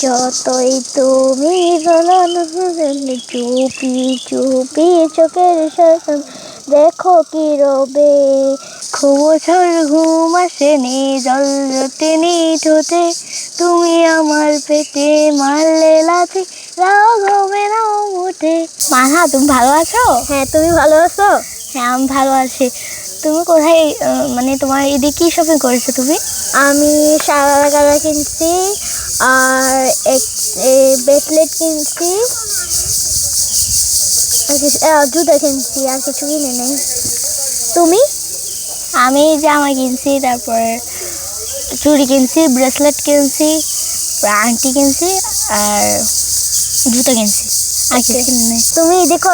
যতই তুমি বলো না চুপি চুপি চোখের শাসন দেখো কি রবে, খোঁজর ঘুম আসেনি জল জ্যোতিনি ঠোঁটে, তুমি আমার পেটে মারলে লাথি রাগ হবে না মুঠে। মানহা, তুমি ভালো আছো? হ্যাঁ, তুমি ভালো আছো? হ্যাঁ, আমি ভালো আছি। তুমি কোথায় মানে তোমার এদিকে কি শপিং করেছো তুমি? আমি সারা গাড়া কিনছি আর ব্রেসলেট কিনছি আর জুতা কিনছি, আর কিছু কিনে নেই। তুমি? আমি জামা কিনছি, তারপরে চুড়ি কিনছি, ব্রেসলেট কিনছি, আংটি কিনছি আর জুতা কিনছি, আর কিছু কিনে নেই। তুমি দেখো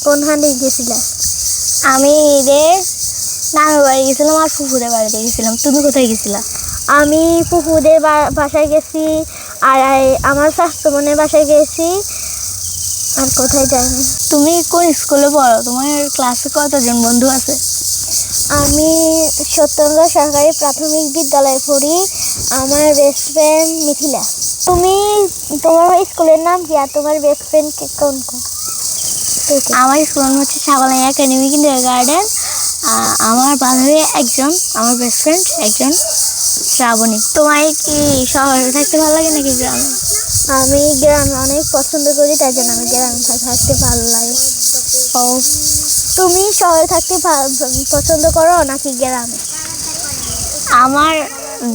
কোন হান্ডি গেছিলা? আমি নানুর বাড়ি গেছিলাম আর ফুফুদের বাড়িতে গেছিলাম। তুমি কোথায় গেছিলা? আমি ফুফুদের বাসায় গেছি আর আমার স্বাস্থ্য বোনের বাসায় গেছি, আর কোথায় যাইনি। তুমি কোন স্কুলে পড়ো? তোমার ক্লাসে কতজন বন্ধু আছে? আমি সত্যেন্দ্র সরকারি প্রাথমিক বিদ্যালয়ে পড়ি। আমার বেস্ট ফ্রেন্ড মিথিলা। তোমার স্কুলের নাম কি আর তোমার বেস্ট ফ্রেন্ড কোন কোন? আমার স্কুলের নাম হচ্ছে সাবালাই একাডেমি কিন্ডারগার্টেন। আমার বান্ধবী একজন, আমার বেস্ট ফ্রেন্ড একজন শ্রাবণী। তোমার কি শহরে থাকতে ভালো লাগে নাকি গ্রামে? আমি গ্রামে অনেক পছন্দ করি, তাই জন্য আমি গ্রামে থাকতে ভালো লাগে। ও, তুমি শহরে থাকতে পছন্দ করো নাকি গ্রামে? আমার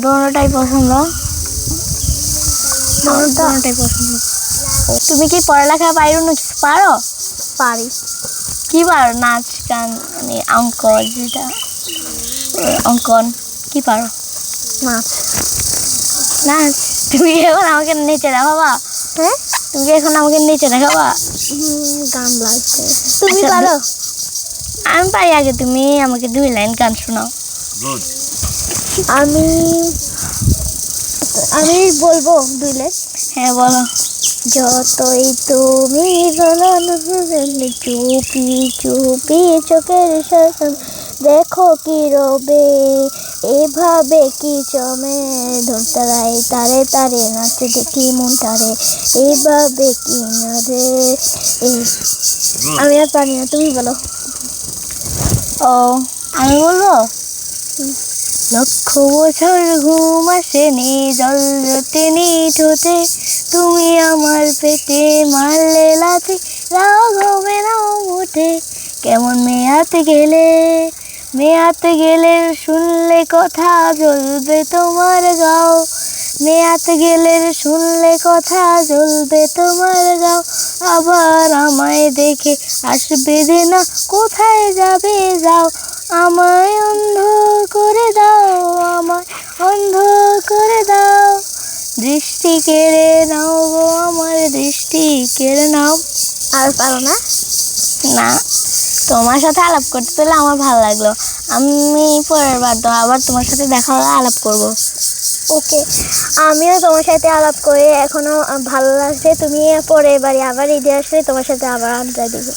দুটোটাই পছন্দ। দুটোটাই পছন্দ। তুমি কি পড়ালেখা বাইরে অন্য কিছু পারো? পারি। কি পারো? নাচ, গান, মানে অঙ্ক, যেটা অঙ্কন, কি পারো? নাচ। নাচ? তুমি এখন আমাকে নিচে দেখাবা? হ্যাঁ, তুমি এখন আমাকে নিচে দেখাবা? গান লাগছে। তুমি পারো? আমি পারি। আগে তুমি আমাকে 2 লাইন গান শোনাও। আমি বলবো 2 লাইন? হ্যাঁ, বলো। যতই তুমি বলো না চুপি চুপি চোখের শাসন দেখো কি রবে, এভাবে কি চমে ধরতারাই তারে তারে নাচে দেখি মনটারে, এভাবে কি না রে। আমি আর পারি না, তুমি বলো। ও, আমি বলবো? লক্ষ বছর ঘুম আসেনি জল জ্যোতিনি ঠোঁটে, তুমি আমার পেটে মারলে লাথি রাগ হবে না মুঠে, কেমন মেয়াতে গেলে শুনলে কথা জ্বলবে তোমার গাও, মেয়াতে গেলে শুনলে কথা জ্বলবে তোমার গাও, আবার আমায় দেখে আসবে যে না কোথায় যাবে যাও, আমায় অন্ধ করে দাও, আমায় অন্ধ করে দাও, দৃষ্টি কেড়ে নাও গো আমার দৃষ্টি কেড়ে নাও। আর পারো না? না। তোমার সাথে আলাপ করতে পেলে আমার ভালো লাগলো। আমি পরের বার তো আবার তোমার সাথে দেখা হলে আলাপ করব। ওকে, আমিও তোমার সাথে আলাপ করে এখনো ভালো লাগছে। তুমি পরের বারে আবার ঈদে আসলে তোমার সাথে আবার আড্ডা দেবো।